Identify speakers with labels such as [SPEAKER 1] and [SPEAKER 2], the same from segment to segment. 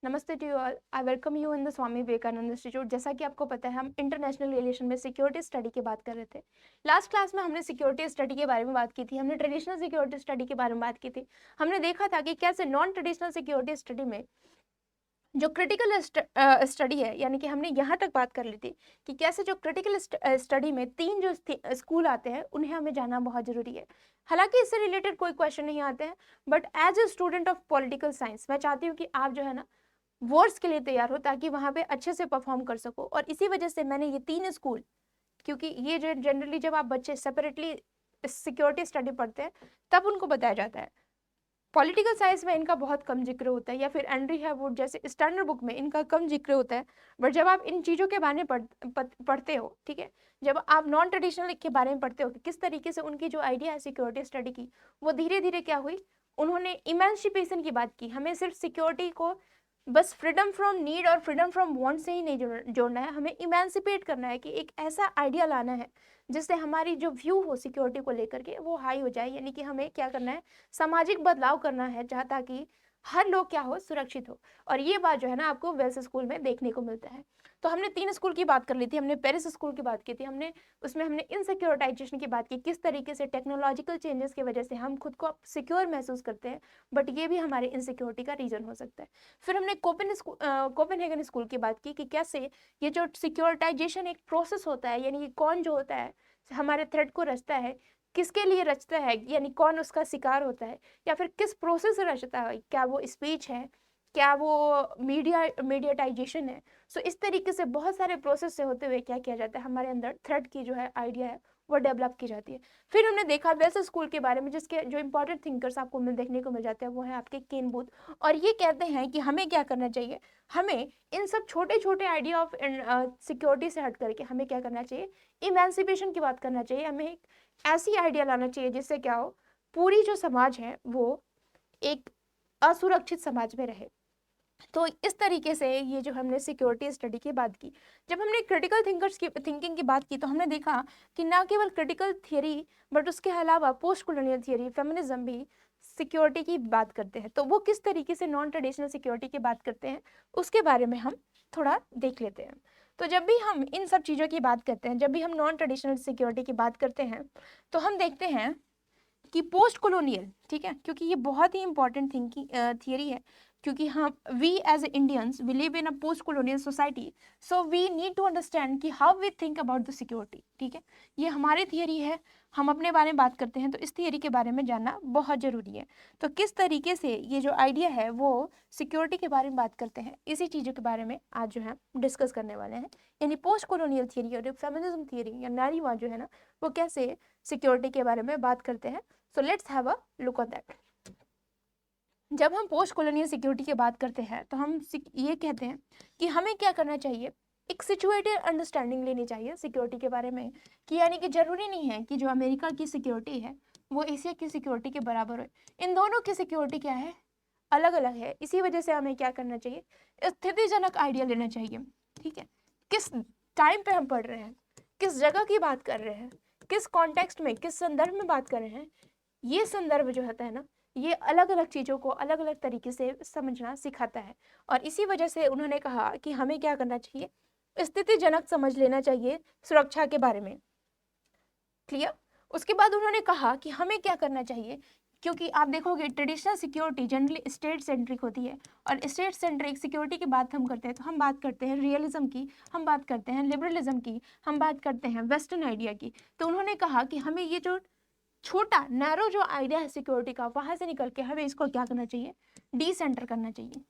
[SPEAKER 1] नमस्ते to you all. I welcome you in the Swami Vivekananda institute. जैसा कि आपको पता है, हम इंटरनेशनल रिलेशन में सिक्योरिटी स्टडी की बात कर रहे थे। लास्ट क्लास में हमने सिक्योरिटी स्टडी के बारे में बात की थी, हमने ट्रेडिशनल सिक्योरिटी स्टडी के बारे में बात की थी। हमने देखा था कि कैसे नॉन ट्रेडिशनल सिक्योरिटी स्टडी में जो क्रिटिकल स्टडी है, यानी कि हमने यहाँ तक बात कर ली थी कि कैसे जो क्रिटिकल स्टडी में तीन जो स्कूल आते हैं उन्हें हमें जानना बहुत जरूरी है। हालांकि इससे रिलेटेड कोई क्वेश्चन नहीं आते हैं, but as a student of political science मैं चाहती हूँ कि आप जो है ना वर्ड्स के लिए तैयार हो, ताकि वहाँ पे अच्छे से परफॉर्म कर सको। और इसी वजह से मैंने ये तीन स्कूल, क्योंकि ये जो जनरली जब आप बच्चे सेपरेटली सिक्योरिटी स्टडी पढ़ते हैं तब उनको बताया जाता है। पॉलिटिकल साइंस में इनका बहुत कम जिक्र होता है, या फिर एंड्री हैवुड जैसे स्टैंडर्ड बुक में इनका कम जिक्र होता है। बट जब आप इन चीज़ों के बारे में पढ़ते हो, ठीक है, जब आप नॉन ट्रेडिशनल के बारे में पढ़ते हो कि किस तरीके से उनकी जो आइडिया है सिक्योरिटी स्टडी की, वो धीरे धीरे क्या हुई, उन्होंने इमेंसिपेशन की बात की। हमें सिर्फ सिक्योरिटी को बस फ्रीडम फ्रॉम नीड और फ्रीडम फ्रॉम वांट से ही नहीं जोड़ना है, हमें इमेंसिपेट करना है कि एक ऐसा आइडिया लाना है जिससे हमारी जो व्यू हो सिक्योरिटी को लेकर के वो हाई हो जाए। यानी कि हमें क्या करना है, सामाजिक बदलाव करना है, जहाँ ताकि हर लोग क्या हो, सुरक्षित हो। और ये बात जो है ना आपको वेल्स स्कूल में देखने को मिलता है। तो हमने तीन स्कूल की बात कर ली थी, हमने पेरिस स्कूल की बात की थी, हमने इनसिक्योरिटाइजेशन की बात की, किस तरीके से टेक्नोलॉजिकल चेंजेस की वजह से हम खुद को सिक्योर महसूस करते हैं, बट ये भी हमारे इनसिक्योरिटी का रीजन हो सकता है। फिर हमने कोपेनहेगन स्कूल की बात की कि कैसे ये जो सिक्योरिटाइजेशन एक प्रोसेस होता है, यानी कि कौन जो होता है हमारे थ्रेड को रचता है, किसके लिए रचता है, यानी कौन उसका शिकार होता है, या फिर किस प्रोसेस से रचता है, क्या वो स्पीच है, क्या वो मीडियाटाइजेशन है। सो इस तरीके से बहुत सारे प्रोसेस से होते हुए क्या किया जाता है, हमारे अंदर थ्रेड की जो है आइडिया है वो डेवलप की जाती है। फिर हमने देखा वैसे स्कूल के बारे में, जिसके जो इंपॉर्टेंट थिंकर्स आपको देखने को मिल जाते हैं वो है आपके केन बूथ। और ये कहते हैं कि हमें क्या करना चाहिए, हमें इन सब छोटे छोटे आइडिया ऑफ सिक्योरिटी से हट करके हमें क्या करना चाहिए, इमेंसिपेशन की बात करना चाहिए। हमें एक ऐसी आइडिया लाना चाहिए जिससे क्या हो, पूरी जो समाज है वो एक असुरक्षित समाज में रहे। तो इस तरीके से ये जो हमने सिक्योरिटी स्टडी की बात की, जब हमने क्रिटिकल थिंकर्स की थिंकिंग की बात की, तो हमने देखा कि ना केवल क्रिटिकल थियरी बट उसके अलावा पोस्ट कॉलोनियल थियरी, फेमिनिज्म भी सिक्योरिटी की बात करते हैं। तो वो किस तरीके से नॉन ट्रेडिशनल सिक्योरिटी की बात करते हैं उसके बारे में हम थोड़ा देख लेते हैं। तो जब भी हम इन सब चीज़ों की बात करते हैं, जब भी हम नॉन ट्रेडिशनल सिक्योरिटी की बात करते हैं, तो हम देखते हैं कि पोस्ट कॉलोनियल, ठीक है, क्योंकि ये बहुत ही इंपॉर्टेंट थिंकिंग थियरी है, क्योंकि हम we as Indians we live in a post colonial society, so we need to understand कि how we think about the security. ठीक है, ये हमारी थियरी है, हम अपने बारे में बात करते हैं, तो इस थियरी के बारे में जानना बहुत ज़रूरी है। तो किस तरीके से ये जो आइडिया है वो सिक्योरिटी के बारे में बात करते हैं, इसी चीज़ों के बारे में आज जो है डिस्कस करने वाले हैं। यानी पोस्ट कॉलोनियल थियरी और फेमिनिज्म थियरी या नारीवाद जो है ना, वो कैसे सिक्योरिटी के बारे में बात करते हैं। So let's have a look on that. जब हम पोस्ट कॉलोनियल सिक्योरिटी की बात करते हैं तो हम ये कहते हैं कि हमें क्या करना चाहिए, एक सिचुएटेड अंडरस्टैंडिंग लेनी चाहिए सिक्योरिटी के बारे में। कि यानी कि जरूरी नहीं है कि जो अमेरिका की सिक्योरिटी है वो एशिया की सिक्योरिटी के बराबर हो। इन दोनों की सिक्योरिटी क्या है, अलग अलग है। इसी वजह से हमें क्या करना चाहिए, स्थितिजनक आइडिया लेना चाहिए। ठीक है, किस टाइम पे हम पढ़ रहे हैं, किस जगह की बात कर रहे हैं, किस कॉन्टेक्स्ट में, किस संदर्भ में बात कर रहे हैं, ये संदर्भ जो होता है ना, ये अलग अलग चीज़ों को अलग अलग तरीके से समझना सिखाता है। और इसी वजह से उन्होंने कहा कि हमें क्या करना चाहिए, स्थितिजनक समझ लेना चाहिए सुरक्षा के बारे में। क्लियर। उसके बाद उन्होंने कहा कि हमें क्या करना चाहिए, क्योंकि आप देखोगे traditional security generally state centric होती है, और स्टेट सेंट्रिक सिक्योरिटी की बात हम करते हैं तो हम बात करते हैं रियलिज्म की, हम बात करते हैं लिबरलिज्म की, हम बात करते हैं वेस्टर्न आइडिया की। तो उन्होंने कहा कि हमें ये जो छोटा नैरो जो आइडिया है सिक्योरिटी का, वहां से निकल के हमें इसको क्या करना चाहिए, डिसेंटर करना चाहिए।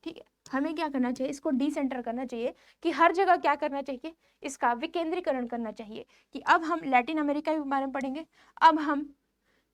[SPEAKER 1] ठीक है, हमें क्या करना चाहिए, इसको डिसेंटर करना चाहिए, कि हर जगह क्या करना चाहिए, इसका विकेंद्रीकरण करना चाहिए। कि अब हम लैटिन अमेरिका के बारे में पढ़ेंगे, अब हम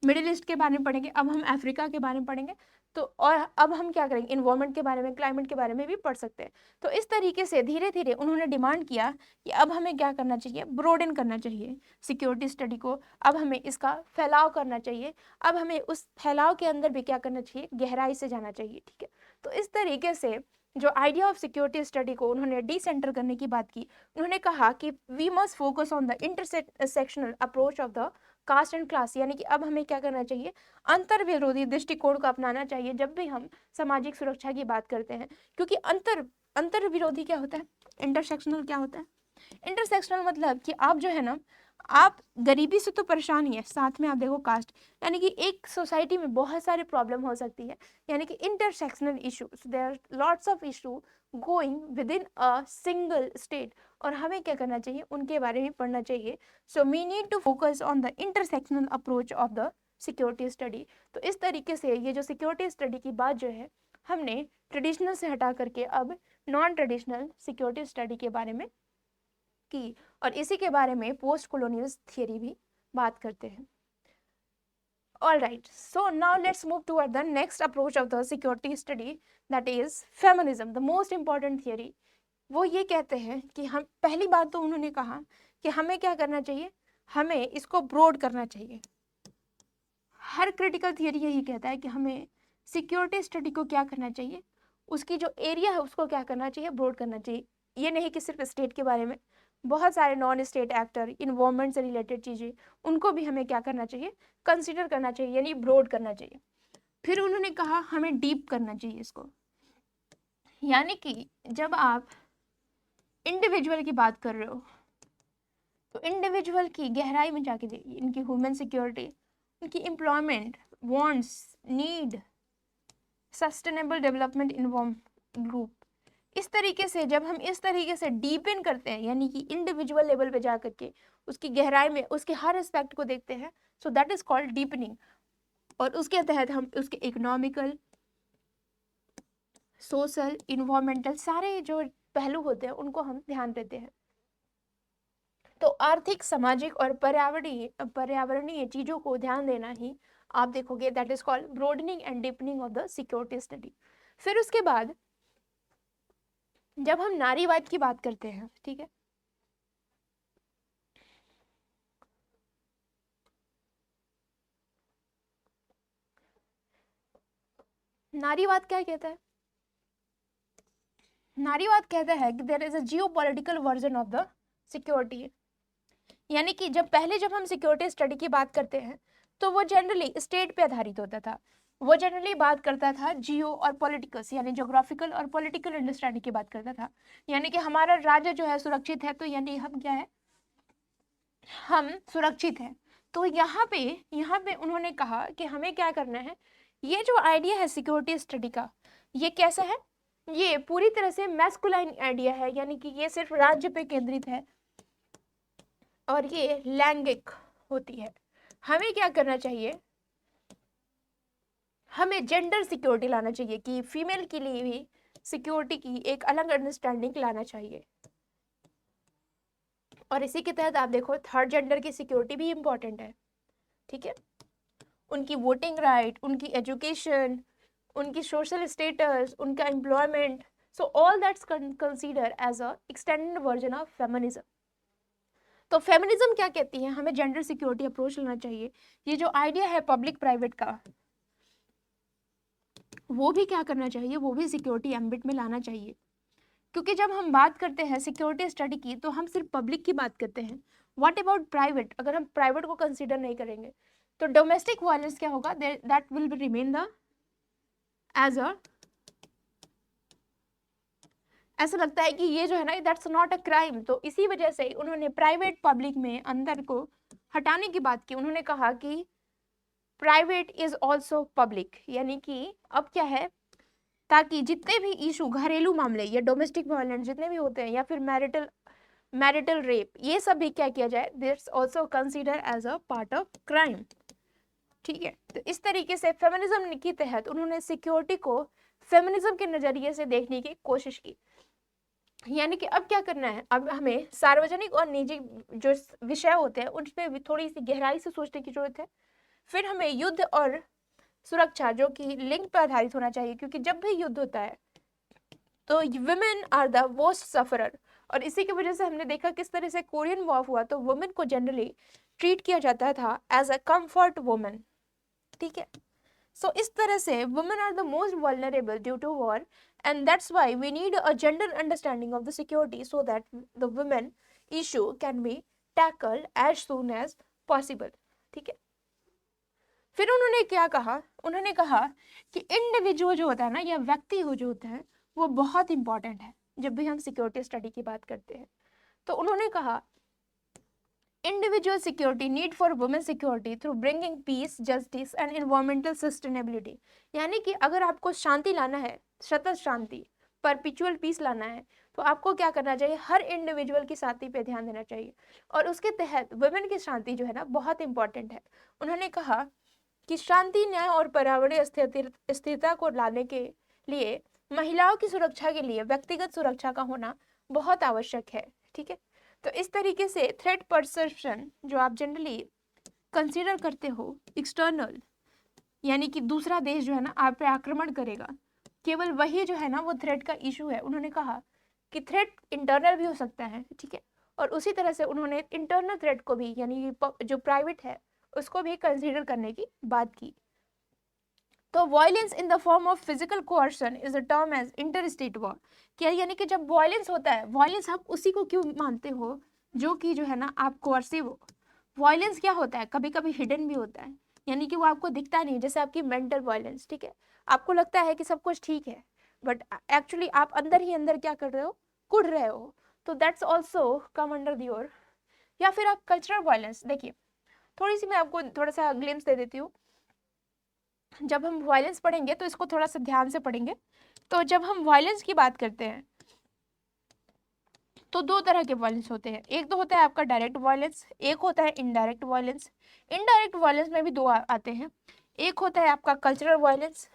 [SPEAKER 1] मिडिल ईस्ट के बारे में पढ़ेंगे, अब हम अफ्रीका के बारे में पढ़ेंगे, तो और अब हम क्या करेंगे, इन्वायरमेंट के बारे में, क्लाइमेट के बारे में भी पढ़ सकते हैं। तो इस तरीके से धीरे धीरे उन्होंने डिमांड किया कि अब हमें क्या करना चाहिए, ब्रोडन करना चाहिए सिक्योरिटी स्टडी को, अब हमें इसका फैलाव करना चाहिए, अब हमें उस फैलाव के अंदर भी क्या करना चाहिए, गहराई से जाना चाहिए। ठीक है, तो इस तरीके से जो आइडिया ऑफ सिक्योरिटी स्टडी को उन्होंने डिसेंटर करने की बात की। उन्होंने कहा कि we must focus on the intersectional approach of the caste and class, यानी कि अब हमें क्या करना चाहिए, अंतर विरोधी दृष्टिकोण को अपनाना चाहिए जब भी हम सामाजिक सुरक्षा की बात करते हैं। क्योंकि अंतर विरोधी क्या होता है, इंटरसेक्शनल क्या होता है, इंटरसेक्शनल मतलब कि आप जो है ना, आप गरीबी से तो परेशान ही है, साथ में आप देखो कास्ट, यानी कि एक सोसाइटी में बहुत सारे प्रॉब्लम हो सकती है, यानी कि intersectional issues, there are lots of issue going within a single state, और हमें क्या करना चाहिए, उनके बारे में पढ़ना चाहिए। So we need to focus on the intersectional approach of the security study. तो इस तरीके से ये जो सिक्योरिटी स्टडी की बात जो है, हमने ट्रेडिशनल से हटा करके अब नॉन ट्रेडिशनल सिक्योरिटी स्टडी के बारे में की, और इसी के बारे में पोस्ट कॉलोनियल थियरी भी बात करते हैं। All right, so now let's move toward the next approach of the security study, that is feminism, the most important theory. वो ये कहते हैं कि हम, पहली बात तो उन्होंने कहा कि हमें क्या करना चाहिए, हमें इसको ब्रॉड करना चाहिए। हर क्रिटिकल थियरी यही कहता है कि हमें सिक्योरिटी स्टडी को क्या करना चाहिए, उसकी जो एरिया है उसको क्या करना चाहिए, ब्रॉड करना चाहिए। ये नहीं कि सिर्फ स्टेट के बारे में, बहुत सारे नॉन स्टेट एक्टर, इन्वायरमेंट से रिलेटेड चीज़ें, उनको भी हमें क्या करना चाहिए, कंसिडर करना चाहिए, यानी ब्रॉड करना चाहिए। फिर उन्होंने कहा हमें डीप करना चाहिए इसको, यानी कि जब आप इंडिविजुअल की बात कर रहे हो तो इंडिविजुअल की गहराई में जाके देखिए, इनकी ह्यूमन सिक्योरिटी, उनकी employment, wants, need, sustainable development involve group. इस तरीके से जब हम इस तरीके से डीपन करते हैं, यानी कि इंडिविजुअल लेवल पे जा करके उसकी गहराई में उसके हर एस्पेक्ट को देखते हैं, so that is called deepening. और उसके तहत हम उसके इकोनॉमिकल, सोशल, इन्वायरमेंटल सारे जो पहलू होते हैं उनको हम ध्यान देते हैं। तो आर्थिक, सामाजिक और पर्यावरणीय चीजों को ध्यान देना ही आप देखोगे, that is called broadening and deepening of the security study. फिर उसके बाद जब हम नारीवाद की बात करते हैं, ठीक है, नारीवाद क्या कहता है, नारीवाद कहता है कि there is a geopolitical version of the security, यानी कि जब हम सिक्योरिटी स्टडी की बात करते हैं तो वो जनरली स्टेट पे आधारित होता था, वो जनरली बात करता था जियो और पॉलिटिकल्स, यानी ज्योग्राफिकल और पॉलिटिकल अंडरस्टैंडिंग की बात करता था, यानी कि हमारा राज्य जो है सुरक्षित है, तो यानी हम क्या है, हम सुरक्षित हैं। तो यहाँ पे उन्होंने कहा कि हमें क्या करना है, ये जो आइडिया है सिक्योरिटी स्टडी का, ये कैसा है, ये पूरी तरह से मैस्कुलाइन आइडिया है, यानी कि ये सिर्फ राज्य पे केंद्रित है और ये लैंगिक होती है। हमें क्या करना चाहिए, हमें जेंडर सिक्योरिटी लाना चाहिए कि फीमेल के लिए भी सिक्योरिटी की एक अलग अंडरस्टैंडिंग लाना चाहिए। और इसी के तहत आप देखो थर्ड जेंडर की सिक्योरिटी भी इम्पोर्टेंट है, ठीक है, उनकी वोटिंग राइट, उनकी एजुकेशन, उनकी सोशल स्टेटस, उनका employment, so all that's consider as a extended version of feminism. तो फेमिनिज्म क्या कहती है, हमें जेंडर सिक्योरिटी अप्रोच लेना चाहिए। ये जो आइडिया है पब्लिक प्राइवेट का, वो भी क्या करना चाहिए, वो भी सिक्योरिटी एम्बिट में लाना चाहिए। क्योंकि जब हम बात करते हैं सिक्योरिटी स्टडी की तो हम सिर्फ पब्लिक की बात करते हैं, व्हाट अबाउट प्राइवेट, अगर हम प्राइवेट को कंसीडर नहीं करेंगे तो डोमेस्टिक वायलेंस क्या होगा, that will remain the as a, ऐसा लगता है कि ये जो है ना दैट्स नॉट अ क्राइम। तो इसी वजह से उन्होंने प्राइवेट पब्लिक में अंतर को हटाने की बात की। उन्होंने कहा कि प्राइवेट इज ऑल्सो पब्लिक, यानी कि अब क्या है, ताकि जितने भी इशू, घरेलू मामले या डोमेस्टिक वायलेंस जितने भी होते हैं, या फिर मैरिटल रेप, ये सब भी क्या किया जाए, this also consider as a part of crime, ठीक है। तो इस तरीके से फेमिनिज्म के तहत उन्होंने सिक्योरिटी को फेमिनिज्म के नजरिए से देखने की कोशिश की। यानी कि अब क्या करना है, अब हमें सार्वजनिक और निजी जो विषय होते हैं उनपे भी थोड़ी सी गहराई से सोचने की जरूरत है। फिर हमें युद्ध और सुरक्षा जो कि लिंग पर आधारित होना चाहिए, क्योंकि जब भी युद्ध होता है तो women are the worst sufferer, और इसी की वजह से हमने देखा किस तरह से कोरियन वॉर हुआ तो वुमेन को जनरली ट्रीट किया जाता था एज अ कंफर्ट वुमेन, ठीक है। सो इस तरह से women are the most vulnerable due to war, and that's why we need a gender understanding of the security so that the women issue can be tackled as soon as possible, ठीक है। फिर उन्होंने क्या कहा, उन्होंने कहा कि individual जो होता है ना, या व्यक्ति हो जो होता है, वो बहुत इंपॉर्टेंट है जब भी हम सिक्योरिटी स्टडी की बात करते हैं। तो उन्होंने कहा individual security need for women security through bringing peace, justice and environmental sustainability. यानी कि अगर आपको शांति लाना है, सतत शांति, परपिचुअल पीस लाना है, तो आपको क्या करना चाहिए, हर इंडिविजुअल की शांति पे ध्यान देना चाहिए, और उसके तहत वुमेन की शांति जो है ना बहुत इंपॉर्टेंट है। उन्होंने कहा कि शांति, न्याय और पर्यावरणीय स्थिरता को लाने के लिए महिलाओं की सुरक्षा के लिए व्यक्तिगत सुरक्षा का होना बहुत आवश्यक है, ठीक है। तो इस तरीके से थ्रेट परसेप्शन जो आप जनरली कंसीडर करते हो एक्सटर्नल, यानी कि दूसरा देश जो है ना आप पे आक्रमण करेगा, केवल वही जो है ना वो थ्रेट का इशू है। उन्होंने कहा कि थ्रेट इंटरनल भी हो सकता है, ठीक है, और उसी तरह से उन्होंने इंटरनल थ्रेट को भी, यानी जो प्राइवेट है उसको भी कंसीडर करने की बात की। तो violence in the form of physical coercion is a term as inter state war. क्या, यानी कि जब वायलेंस होता है, वायलेंस आप उसी को क्यों मानते हो जो कि जो है ना आप कोअर्सिव हो। वायलेंस क्या होता है, कभी कभी हिडन भी होता है, यानी कि वो आपको दिखता नहीं, जैसे आपकी मेंटल वायलेंस, ठीक है, आपको लगता है कि सब कुछ ठीक है, बट एक्चुअली आप अंदर ही अंदर क्या कर रहे हो, कुढ़ रहे हो, तो that's also come under your. या फिर आप कल्चरल वायलेंस देखिए, थोड़ी सी मैं आपको थोड़ा सा ग्लिम्स दे देती हूँ। जब हम वायलेंस पढ़ेंगे तो इसको थोड़ा सा ध्यान से पढ़ेंगे। तो जब हम वायलेंस की बात करते हैं तो दो तरह के वायलेंस होते हैं, एक तो होता है आपका डायरेक्ट वायलेंस, एक होता है इनडायरेक्ट वायलेंस। इनडायरेक्ट वायलेंस में भी दो आते हैं, एक होता है आपका कल्चरल वायलेंस,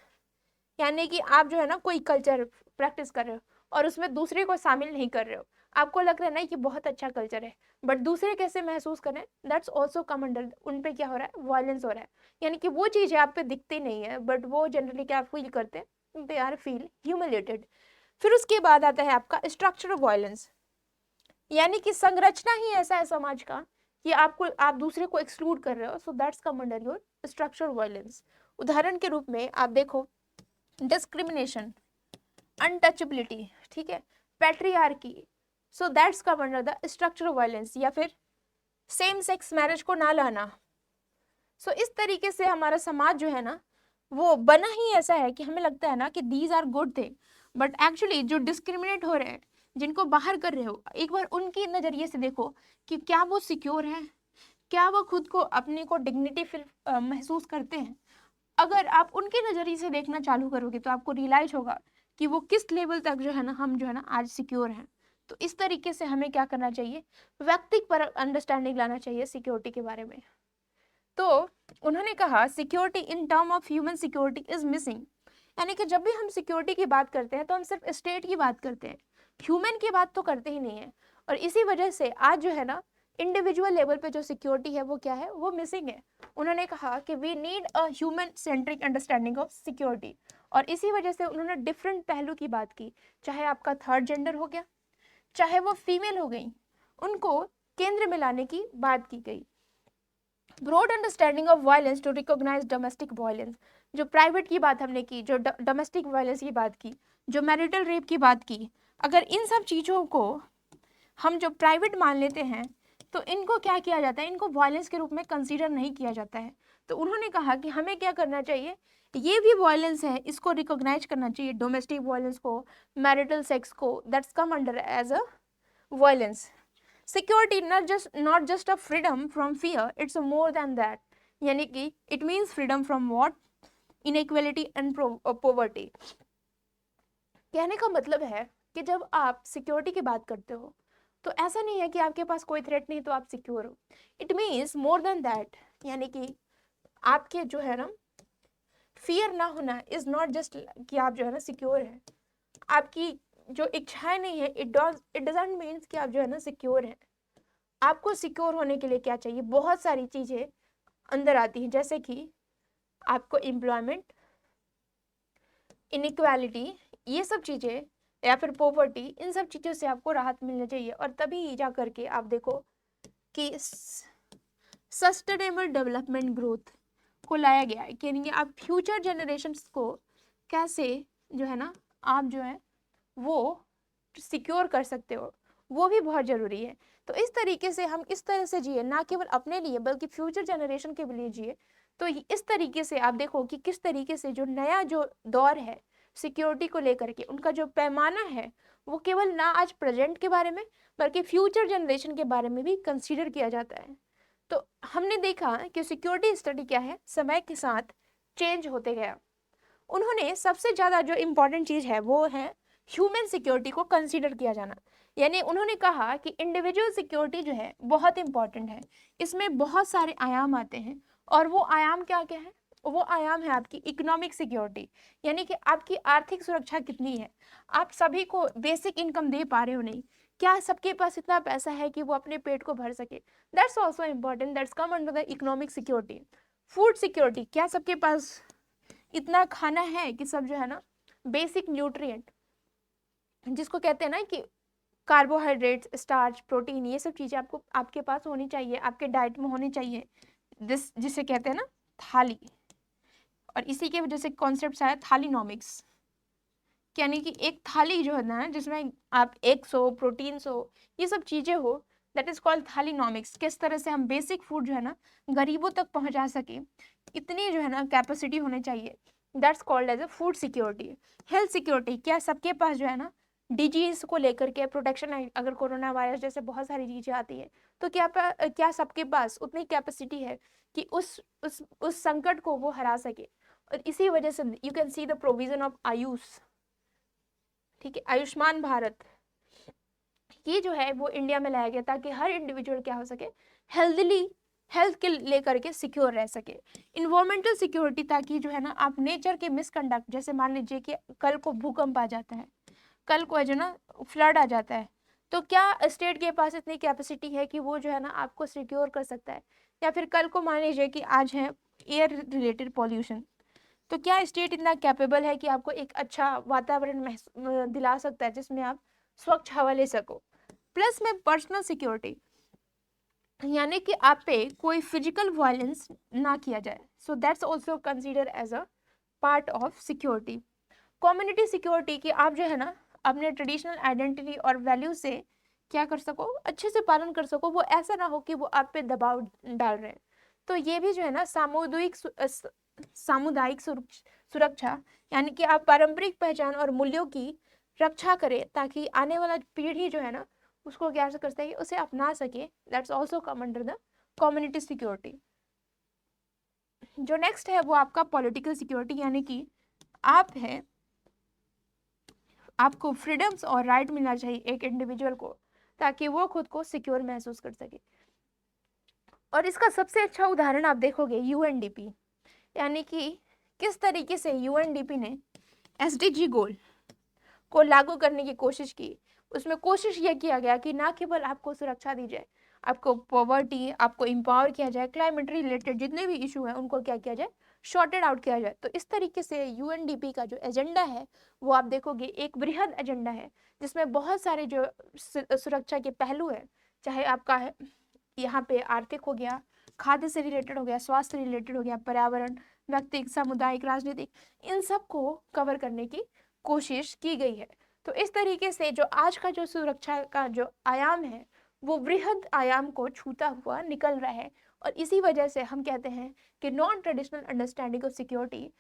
[SPEAKER 1] यानी कि आप जो है ना कोई कल्चर प्रैक्टिस कर रहे हो और उसमें दूसरे को शामिल नहीं कर रहे हो, आपको लग रहा है ना कि बहुत अच्छा कल्चर है, बट दूसरे कैसे महसूस कर रहे हैं, दैट्स ऑल्सो कम अंडर, उन पे क्या हो रहा है, वायलेंस हो रहा है। यानी कि वो चीज़ें आप पे दिखती नहीं है, बट वो जनरली क्या फील करते हैं, दे आर फील ह्यूमिलेटेड। फिर उसके बाद आता है आपका स्ट्रक्चरल वायलेंस, यानी कि संरचना ही ऐसा है समाज का कि आप दूसरे को एक्सक्लूड कर रहे हो, so that's come under your structural violence. उदाहरण के रूप में आप देखो, डिस्क्रिमिनेशन, अनटचेबिलिटी, ठीक है, patriarchy, so that's come under the structural violence. या फिर सेम सेक्स मैरिज को ना लाना। सो इस तरीके से हमारा समाज जो है ना वो बना ही ऐसा है कि हमें लगता है ना कि these are good thing, but actually जो डिस्क्रिमिनेट हो रहे हैं, जिनको बाहर कर रहे हो, एक बार उनकी नजरिए से देखो कि क्या वो सिक्योर है, क्या वो खुद को अपने को डिग्निटी फील महसूस करते हैं। अगर आप उनके नजरिए से देखना चालू करोगे तो आपको रियलाइज होगा कि वो किस लेवल तक जो है ना हम जो है ना आज सिक्योर हैं। तो इस तरीके से हमें क्या करना चाहिए, व्यक्तिगत पर अंडरस्टैंडिंग लाना चाहिए सिक्योरिटी के बारे में। तो उन्होंने कहा security in term of human security is missing, यानी कि जब भी हम सिक्योरिटी की बात करते हैं तो हम सिर्फ स्टेट की बात करते हैं, ह्यूमन की बात तो करते ही नहीं है। और इसी वजह से आज जो है ना इंडिविजुअल लेवल पे जो सिक्योरिटी है वो क्या है, वो मिसिंग है। उन्होंने कहा कि we need a human centric understanding of security, और इसी वजह से उन्होंने डिफरेंट पहलू की बात की, चाहे आपका थर्ड जेंडर हो गया, चाहे वो फीमेल हो गई, उनको केंद्र में लाने की बात की गई। Broad understanding of violence to recognise domestic violence, जो प्राइवेट की बात हमने की, जो डोमेस्टिक वायलेंस की बात की, जो मैरिटल रेप की बात की, अगर इन सब चीज़ों को हम जो प्राइवेट मान लेते हैं तो इनको क्या किया जाता है, इनको वायलेंस के रूप में कंसीडर नहीं किया जाता है। तो उन्होंने कहा कि हमें क्या करना चाहिए, ये भी वायलेंस है, इसको रिकॉग्नाइज करना चाहिए, डोमेस्टिक वायलेंस को, मैरिटल सेक्स को, that's come under as a violence. Security not just a freedom from fear, it's more than that, यानी कि it means freedom from what, inequality and poverty. कहने का मतलब है कि जब आप सिक्योरिटी की बात करते हो तो ऐसा नहीं है कि आपके पास कोई थ्रेट नहीं तो आप सिक्योर हो, it means more than that, यानी कि आपके जो है ना फियर ना होना इज नॉट जस्ट कि आप जो है ना सिक्योर है, आपकी जो इच्छाएं नहीं है, इट डजंट मीन्स कि आप जो है ना सिक्योर है। आपको सिक्योर होने के लिए क्या चाहिए, बहुत सारी चीजें अंदर आती हैं, जैसे कि आपको एम्प्लॉयमेंट, इनइक्वालिटी, ये सब चीजें, या फिर पॉवर्टी, इन सब चीजों से आपको राहत मिलनी चाहिए, और तभी जा करके आप देखो कि सस्टेनेबल डेवलपमेंट ग्रोथ को लाया गया है, यानी कि आप फ्यूचर जनरेशन्स को कैसे जो है ना आप जो है वो सिक्योर कर सकते हो, वो भी बहुत जरूरी है। तो इस तरीके से हम इस तरह से जिए, ना केवल अपने लिए बल्कि फ्यूचर जनरेशन के लिए जिए। तो इस तरीके से आप देखो कि किस तरीके से जो नया जो दौर है सिक्योरिटी को लेकर के, उनका जो पैमाना है वो केवल ना आज प्रेजेंट के बारे में बल्कि फ्यूचर जनरेशन के बारे में भी कंसीडर किया जाता है। तो हमने देखा कि सिक्योरिटी स्टडी क्या है, समय के साथ चेंज होते गया। उन्होंने सबसे ज़्यादा जो इम्पोर्टेंट चीज़ है वो है ह्यूमन सिक्योरिटी को कंसीडर किया जाना। यानी उन्होंने कहा कि इंडिविजुअल सिक्योरिटी जो है बहुत इंपॉर्टेंट है, इसमें बहुत सारे आयाम आते हैं। और वो आयाम क्या क्या है? वो आयाम है आपकी इकोनॉमिक सिक्योरिटी, यानी कि आपकी आर्थिक सुरक्षा कितनी है, आप सभी को बेसिक इनकम दे पा रहे हो नहीं, क्या सबके पास इतना पैसा है कि वो अपने पेट को भर सके, that's also important, that's come under the economic security. Food security, क्या सबके पास इतना खाना है कि सब जो है ना बेसिक न्यूट्रिएंट जिसको कहते हैं ना कि कार्बोहाइड्रेट्स, स्टार्च, प्रोटीन, ये सब चीज़ें आपको आपके पास होनी चाहिए, आपके डाइट में होनी चाहिए, जिसे कहते हैं ना थाली। और इसी के वजह से कॉन्सेप्ट आया थालीनॉमिक्स, यानी कि एक थाली जो है ना जिसमें आप एग्स हो, प्रोटीन्स हो, ये सब चीज़ें हो, दैट इज कॉल्ड थालीनॉमिक्स। किस तरह से हम बेसिक फूड जो है ना गरीबों तक पहुंचा सके, इतनी जो है ना कैपेसिटी होनी चाहिए, that's called as a food security. Health security, क्या सबके पास जो है ना डिजीज को लेकर के प्रोटेक्शन, अगर कोरोना वायरस जैसे बहुत सारी चीज़ें आती है तो क्या सबके पास उतनी कैपेसिटी है कि उस संकट को वो हरा सके। और इसी वजह से you can see the provision of Ayush, ठीक है, आयुष्मान भारत, ये जो है वो इंडिया में लाया गया ताकि हर इंडिविजुअल क्या हो सके, हेल्थली हेल्थ के लेकर के सिक्योर रह सके। इन्वायरमेंटल सिक्योरिटी, ताकि जो है ना आप नेचर के मिसकंडक्ट, जैसे मान लीजिए कि कल को भूकंप आ जाता है, कल को जो ना फ्लड आ जाता है, तो क्या स्टेट के पास इतनी कैपेसिटी है कि वो जो है ना आपको सिक्योर कर सकता है? या फिर कल को मान लीजिए कि आज है एयर रिलेटेड पॉल्यूशन, तो क्या स्टेट इतना कैपेबल है कि आपको एक अच्छा वातावरण दिला सकता है जिसमें आप स्वच्छ हवा ले सको? प्लस में पर्सनल सिक्योरिटी, यानी कि आप पे कोई फिजिकल वायलेंस ना किया जाए, so that's also consider as a part of security. Community security, कि आप जो है ना अपने ट्रेडिशनल आइडेंटिटी और वैल्यू से क्या कर सको, अच्छे से पालन कर सको, वो ऐसा ना हो कि वो आप पे दबाव डाल रहे हैं। तो ये भी जो है ना सामुदायिक सुरक्षा, यानी कि आप पारंपरिक पहचान और मूल्यों की रक्षा करें ताकि आने वाला पीढ़ी जो है ना उसको क्या कर सके, उसे अपना सके, that's also come under the community security. जो नेक्स्ट है वो आपका पॉलिटिकल सिक्योरिटी, यानी कि आपको फ्रीडम्स और राइट मिलना चाहिए एक इंडिविजुअल को ताकि वो खुद को सिक्योर महसूस कर सके। और इसका सबसे अच्छा उदाहरण आप देखोगे यूएनडीपी, यानी कि किस तरीके से यूएनडीपी ने एसडीजी गोल को लागू करने की कोशिश की। उसमें कोशिश यह किया गया कि ना केवल आपको सुरक्षा दी जाए, आपको पॉवर्टी, आपको एम्पावर किया जाए, क्लाइमेट रिलेटेड जितने भी इशू हैं उनको क्या किया जाए, शॉर्टेड आउट किया जाए। तो इस तरीके से यूएनडीपी का जो एजेंडा है वो आप देखोगे एक बृहद एजेंडा है जिसमें बहुत सारे जो सुरक्षा के पहलू है, चाहे आपका है यहाँ पे आर्थिक हो गया, खाद्य से रिलेटेड हो गया, स्वास्थ्य से रिलेटेड हो गया, पर्यावरण, व्यक्तिगत, सामुदायिक, राजनीतिक, इन सब को कवर करने की कोशिश की गई है। तो इस तरीके से जो आज का जो सुरक्षा का जो आयाम है वो वृहद आयाम को छूता हुआ निकल रहा है। और इसी वजह से हम कहते हैं कि non traditional understanding of security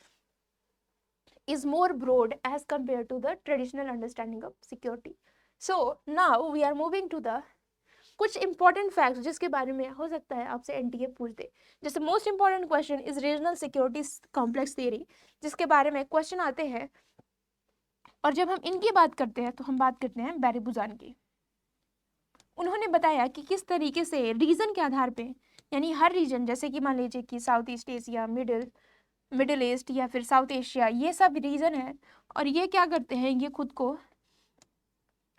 [SPEAKER 1] is more broad as compared to the traditional understanding of security. So now we are moving to the कुछ इंपॉर्टेंट फैक्ट्स जिसके बारे में हो सकता है आपसे एनटीए पूछ दे। जैसे most important question is regional security complex theory, जिसके बारे में क्वेश्चन आते हैं। और जब हम इनकी बात करते हैं तो हम बात करते हैं बैरी बुजान की। उन्होंने बताया कि किस तरीके से रीजन के आधार पे, यानी हर रीजन, जैसे कि मान लीजिए कि south east Asia, middle east या फिर साउथ एशिया, ये सब रीजन है और ये क्या करते हैं, ये खुद को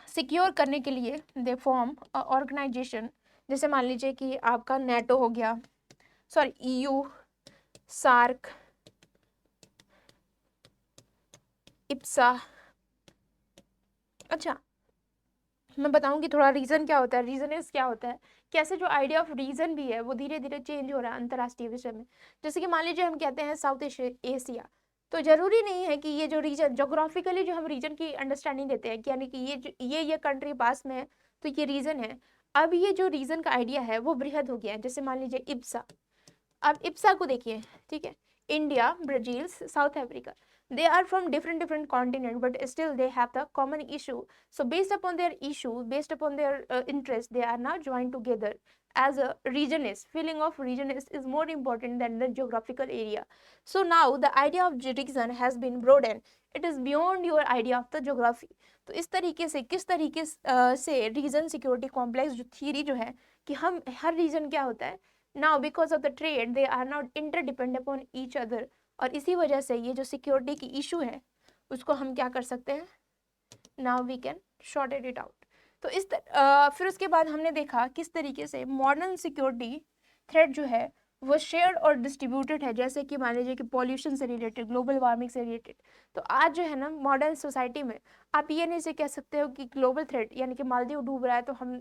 [SPEAKER 1] सिक्योर करने के लिए दे फॉर्म ऑर्गेनाइजेशन। जैसे मान लीजिए कि आपका नेटो हो गया, सॉरी ईयू, सार्क, इप्सा। अच्छा, मैं बताऊंगी थोड़ा रीजन क्या होता है, रीजन क्या होता है, कैसे जो आइडिया ऑफ रीजन भी है वो धीरे धीरे चेंज हो रहा है अंतर्राष्ट्रीय विषय में। जैसे कि मान लीजिए हम कहते हैं साउथ एशिया, तो जरूरी नहीं है कि ये जो रीजन, जोग्राफिकली जो हम रीजन की अंडरस्टैंडिंग देते हैं, यानी कि ये कंट्री पास में है तो ये रीजन है। अब ये जो रीजन का आइडिया है वो बृहद हो गया है। जैसे मान लीजिए इप्सा, अब इप्सा को देखिए, ठीक है, India, Brazil, south Africa, they are from different continent but still they have the common issue. So based upon their issue, based upon their interest, they are now joined together as a regionist. Feeling of regionist is more important than the geographical area. So now the idea of region has been broadened. It is beyond your idea of the geography. तो इस तरीके से, किस तरीके से reason security complex जो theory जो है कि हम हर रीजन क्या होता है, now because of the trade they are not interdependent upon each other, और इसी वजह से ये जो सिक्योरिटी की इशू है उसको हम क्या कर सकते हैं, now we can shorted it out. तो फिर उसके बाद हमने देखा किस तरीके से मॉडर्न सिक्योरिटी थ्रेट जो है वो शेयर्ड और डिस्ट्रीब्यूटेड है। जैसे कि मान लीजिए कि पॉल्यूशन से रिलेटेड, ग्लोबल वार्मिंग से रिलेटेड। तो आज जो है ना मॉडर्न सोसाइटी में आप ये नहीं से कह सकते हो कि ग्लोबल थ्रेट यानी कि मालदीव डूब रहा है तो हम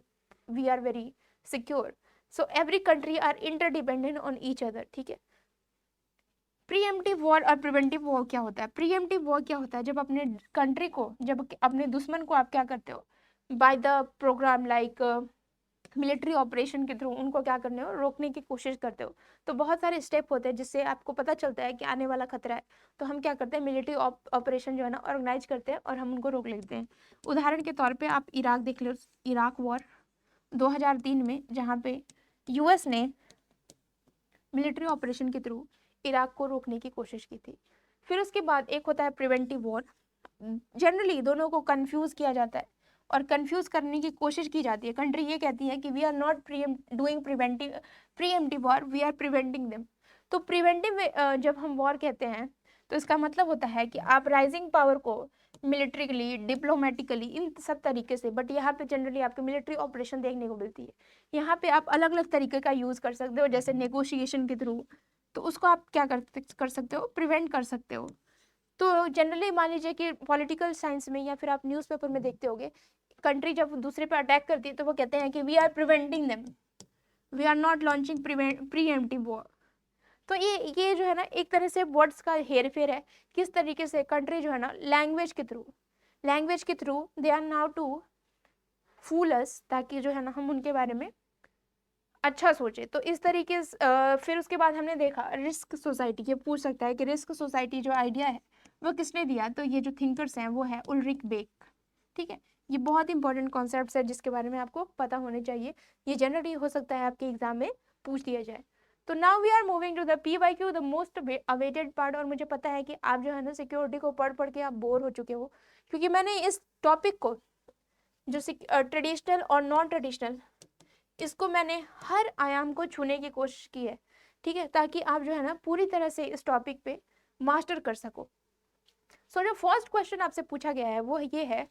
[SPEAKER 1] we are very secure. So every country are interdependent on each other, ठीक है। प्रीएम्प्टिव वॉर और प्रिवेंटिव वॉर क्या होता है? प्रीएम्प्टिव वॉर क्या होता है? जब अपने कंट्री को, जब अपने दुश्मन को आप क्या करते हो, by the program like military operation के थ्रू उनको क्या करने हो, रोकने की कोशिश करते हो। तो बहुत सारे स्टेप होते हैं जिससे आपको पता चलता है कि आने वाला खतरा है, तो हम क्या करते हैं, मिलिट्री ऑपरेशन जो है ना ऑर्गेनाइज करते हैं और हम उनको रोक लेते हैं। उदाहरण के तौर पे आप इराक देख लो, इराक वॉर 2003 में, जहाँ पे यूएस ने मिलिट्री ऑपरेशन के थ्रू इराक को रोकने की कोशिश की थी। फिर उसके बाद एक होता है प्रिवेंटिव वॉर। जनरली दोनों को कंफ्यूज किया जाता है और कंफ्यूज करने की कोशिश की जाती है। कंट्री ये कहती है कि we are not doing preemptive war, we are preventing them. तो प्रिवेंटिव जब हम वॉर कहते हैं तो इसका मतलब होता है कि आप राइजिंग पावर को मिलिट्रिकली, डिप्लोमेटिकली, इन सब तरीके से, बट यहाँ पे जनरली आपको मिलिट्री ऑपरेशन देखने को मिलती है। यहाँ पे आप अलग अलग तरीके का यूज कर सकते हो, जैसे नेगोशिएशन के थ्रू, तो उसको आप क्या कर सकते हो, प्रिवेंट कर सकते हो। तो जनरली मान लीजिए कि पॉलिटिकल साइंस में या फिर आप न्यूज़पेपर में देखते होगे, कंट्री जब दूसरे पे अटैक करती है तो वो कहते हैं कि we are preventing them, we are not launching preemptive war. तो ये जो है ना एक तरह से वर्ड्स का हेर फेर है। किस तरीके से कंट्री जो है ना लैंग्वेज के through they are now to fool us, ताकि जो है ना हम उनके बारे में अच्छा सोचे। तो इस तरीके से फिर उसके बाद हमने देखा रिस्क सोसाइटी। ये पूछ सकता है कि रिस्क सोसाइटी जो आइडिया है वो किसने दिया, तो ये जो थिंकर्स हैं वो है उल्रिक बेक, ठीक है। ये बहुत इंपॉर्टेंट कॉन्सेप्ट है जिसके बारे में आपको पता होने चाहिए। ये जनरली हो सकता है आपके एग्जाम में पूछ दिया जाए। तो now we are moving to the PYQ, the most awaited part. और मुझे पता है कि आप जो है ना सिक्योरिटी को पढ़ के आप बोर हो चुके हो, क्योंकि मैंने इस टॉपिक को जो ट्रेडिशनल और नॉन ट्रेडिशनल, इसको मैंने हर आयाम को छूने की कोशिश की है, ठीक है, ताकि आप जो है ना पूरी तरह से इस टॉपिक पे मास्टर कर सको। सो जो फर्स्ट क्वेश्चन आपसे पूछा गया है वो ये है,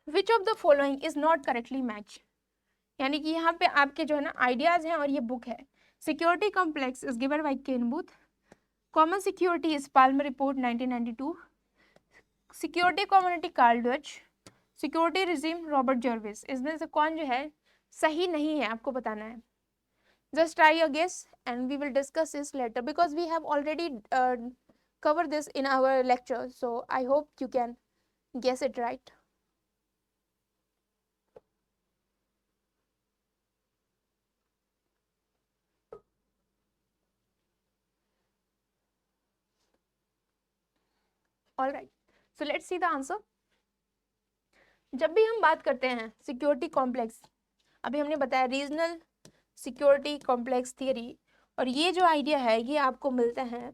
[SPEAKER 1] which of the following is not correctly match. यानी कि यहाँ पे आपके जो है ना आइडियाज हैं और ये बुक है। Security complex is given by Ken Booth, common security is Palmer report 1992, security community Karl Deutsch, security regime Robert Jervis. इसमें से कौन जो है सही नहीं है आपको बताना है। Just try your guess and we will discuss this later because we have already covered this in our lecture. So I hope you can guess it right. All right. So let's see the answer. जब भी हम बात करते हैं security complex, अभी हमने बताया regional security complex theory, और ये जो आइडिया है ये आपको मिलता है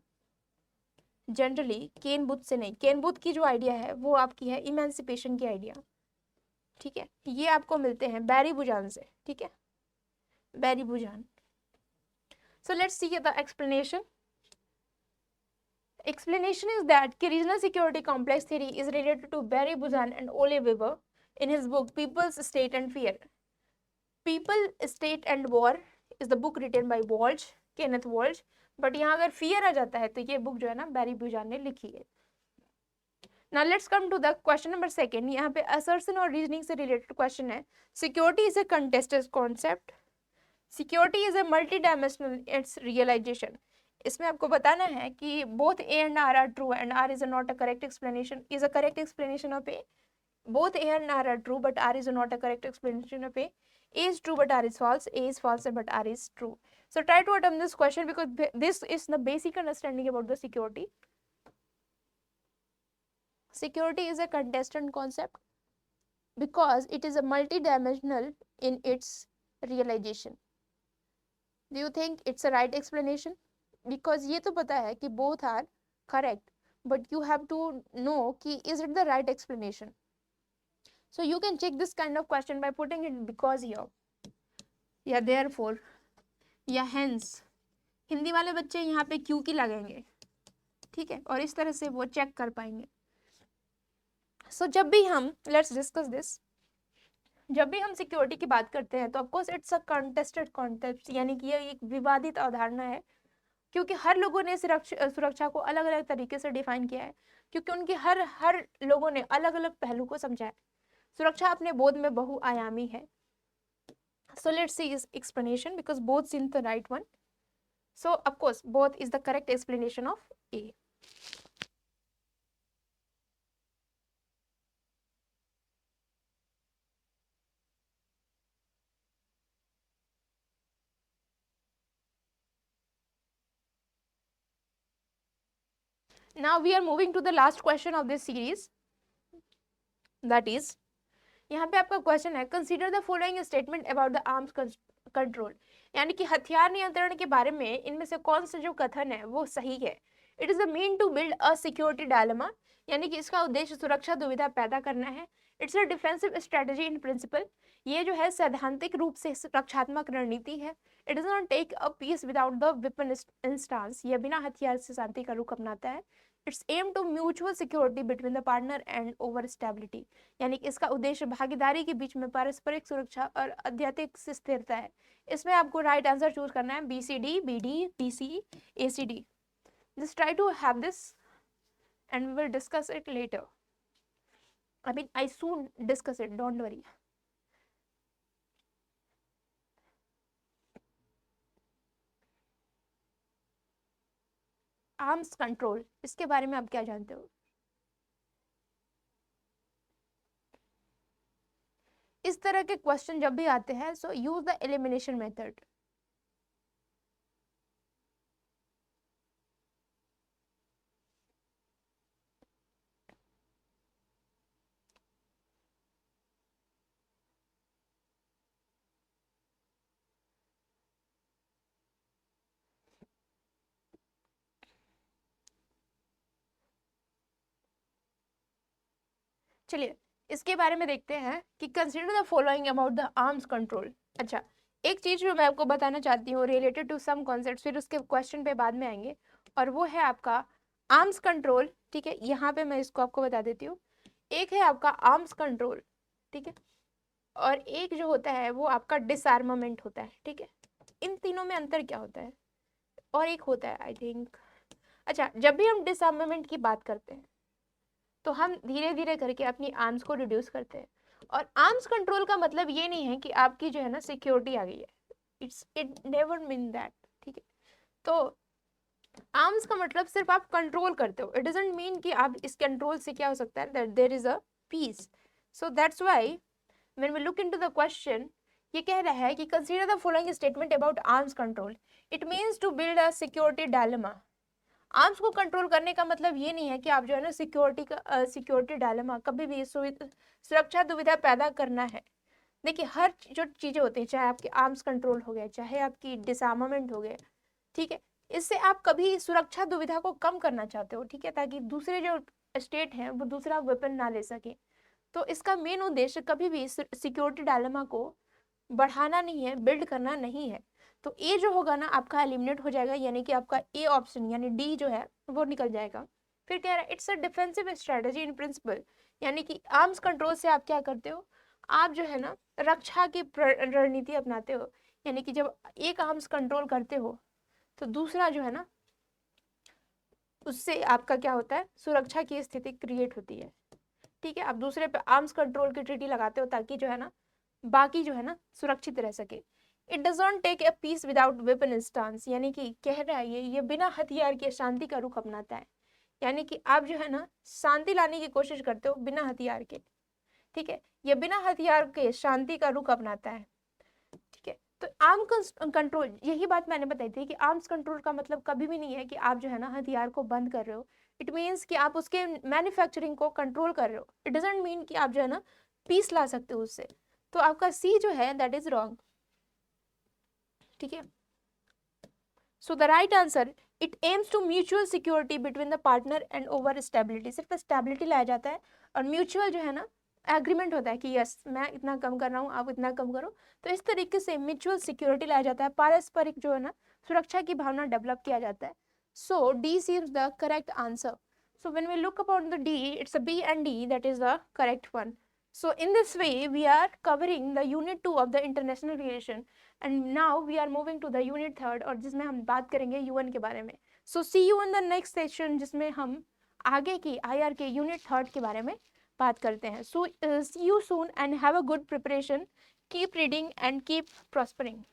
[SPEAKER 1] जनरली केन बूथ से नहीं। केन बूथ की जो आइडिया है वो आपकी है इमेंसिपेशन की आइडिया, ठीक है। ये आपको मिलते हैं बैरी बुजान से, ठीक है, बैरी बुजान। So let's see the explanation. Explanation is that regional security complex theory is related to Barry Buzan and Ole Weber in his book People's State and Fear. People, State and War is the book written by Walsh, Kenneth Walsh. But यहाँ अगर fear आ जाता है तो ये book जो है ना बैरी बुजान ने लिखी है। Now let's come to the question number 2. यहाँ पे assertion और reasoning से related question है। Security is a contested concept. Security is a multi-dimensional its realization. इसमें आपको बताना है कि both A and R are true and R is not a correct explanation, is a correct explanation of A. both A and R are true, but R is not a correct explanation of A. A is true, but R is false. A is false, but R is true. So try to attempt this question because this is the basic understanding about the security. Security is a contestant concept because it is a multi-dimensional in its realization. Do you think it's a right explanation? Because ये तो पता है कि both are correct, but you have to know कि is it the right explanation. So you can check this kind of question by putting it because here, या therefore, या hence. Hindi वाले बच्चे यहाँ पे क्यों की लगेंगे, ठीक है, और इस तरह से वो चेक कर पाएंगे. सो जब भी हम लेट्स डिस्कस दिस, जब भी हम सिक्योरिटी की बात करते हैं तो of course it's a contested concept, यानी कि ये एक विवादित अवधारणा है क्योंकि हर लोगों ने सुरक्षा को अलग अलग तरीके से डिफाइन किया है, क्योंकि उनके हर लोगों ने अलग अलग पहलू को समझा है. सुरक्षा अपने बोध में बहुआयामी है. सो लेट्स सी इस explanation because both seem the right one. So of course both is the correct explanation of A. Now we are moving to the last question of this series. That is, यहाँ पे आपका question है, consider the following statement about the arms control, यानी कि हथियार नियंत्रण के बारे में इनमें से कौन सा जो कथन है वो सही है. It is the mean to build a security dilemma, यानी कि इसका उद्देश्य सुरक्षा दुविधा पैदा करना है. It's a defensive strategy in principle, ये जो है सैद्धांतिक रूप से रक्षात्मक रणनीति है. It does not take a peace without the weapon instance, यह बिना हथियार से शांति का रुख अपनाता है. It's aim to mutual security between the partner and over stability, यानी कि इसका उद्देश्य भागीदारी के बीच में पारस्परिक सुरक्षा और अत्यधिक स्थिरता है. इसमें आपको राइट आंसर चूज करना है, B C D, B D, B C, A C D. Just try to have this and we will discuss it later. I mean, I soon discuss it, don't worry. Arms control, इसके बारे में आप क्या जानते हो? इस तरह के क्वेश्चन जब भी आते हैं सो यूज द एलिमिनेशन मेथड. चलिए इसके बारे में देखते हैं कि consider the following about the arms control. अच्छा, एक चीज जो मैं आपको बताना चाहती हूँ रिलेटेड टू सम कॉन्सेप्ट, फिर उसके क्वेश्चन पे बाद में आएंगे, और वो है आपका आर्म्स कंट्रोल. ठीक है, यहाँ पे मैं इसको आपको बता देती हूँ. एक है आपका आर्म्स कंट्रोल, ठीक है, और एक जो होता है वो आपका डिसआर्मामेंट होता है. ठीक है, इन तीनों में अंतर क्या होता है? और एक होता है आई थिंक, अच्छा, जब भी हम डिसआर्मामेंट की बात करते हैं तो हम धीरे धीरे करके अपनी आर्म्स को रिड्यूस करते हैं. और आर्म्स कंट्रोल का मतलब ये नहीं है कि आपकी जो है ना सिक्योरिटी आ गई है. It never mean that. ठीक है, तो आर्म्स का मतलब सिर्फ आप कंट्रोल करते हो. इट डजंट मीन कि आप इस कंट्रोल से क्या हो सकता है, that there is a peace. So that's why when we look into the question, ये कह रहा है कि consider the following statement about arms control. It means to build a security dilemma. Arms को कंट्रोल करने का मतलब ये नहीं है कि आप जो है ना सिक्योरिटी डायलेमा, कभी भी सुरक्षा दुविधा पैदा करना है. देखिए, हर जो चीजें होती हैं, चाहे आपके आर्म्स कंट्रोल हो गया, चाहे आपकी डिसआर्मामेंट हो गया, ठीक है, इससे आप कभी सुरक्षा दुविधा को कम करना चाहते हो. ठीक है, ताकि दूसरे जो स्टेट हैं वो दूसरा वेपन ना ले सके. तो इसका मेन उद्देश्य कभी भी सिक्योरिटी डायलेमा को बढ़ाना नहीं है, बिल्ड करना नहीं है. तो ए जो होगा ना आपका एलिमिनेट हो जाएगा, यानी कि आपका ए ऑप्शन यानी डी जो है वो निकल जाएगा. फिर कह रहा है it's a defensive strategy in principal, यानी कि आर्म्स कंट्रोल से आप क्या करते हो, आप जो है ना रक्षा की रणनीति अपनाते हो. यानी कि जब एक आर्म्स कंट्रोल करते हो तो दूसरा जो है ना उससे आपका क्या होता है, सुरक्षा की स्थिति क्रिएट होती है. ठीक है, आप दूसरे पे आर्म्स कंट्रोल की ट्रीटी लगाते हो ताकि जो है ना बाकी जो है ना सुरक्षित रह सके. It does not take a peace without weapon stance, यानी कि कह रहा है ये बिना हथियार के शांति का रुख अपनाता है. यानी कि आप जो है ना शांति लाने की कोशिश करते हो बिना हथियार के. ठीक है, ये बिना हथियार के शांति का रुख अपनाता है। ठीक है, तो आर्म्स कंट्रोल, यही बात मैंने बताई थी कि आर्म्स कंट्रोल का मतलब कभी भी नहीं है कि आप जो है ना हथियार को बंद कर रहे हो। इट मीन्स कि आप उसके मैन्युफैक्चरिंग को कंट्रोल कर रहे हो। इट डजंट मीन कि आप जो है ना पीस ला सकते हो उससे। तो आपका सी जो है दैट इज रॉन्ग। ठीक है, so the right answer, it aims to mutual security between the partner and over stability. सिर्फ स्टेबिलिटी लाया जाता है और म्यूचुअल जो है ना एग्रीमेंट होता है कि यस मैं इतना कम कर रहा हूँ, आप इतना कम करो। तो इस तरीके से म्यूचुअल सिक्योरिटी लाया जाता है, पारस्परिक जो है ना सुरक्षा की भावना डेवलप किया जाता है। So D seems the correct answer. So when we look upon the D, it's a B and D that is the correct one. So in this way, we are covering the unit 2 of the international relation, and now we are moving to the unit 3 और जिसमें हम बात करेंगे UN के बारे में. So see you in the next session जिसमें हम आगे की IR के unit 3 के बारे में बात करते हैं. So see you soon and have a good preparation. Keep reading and keep prospering.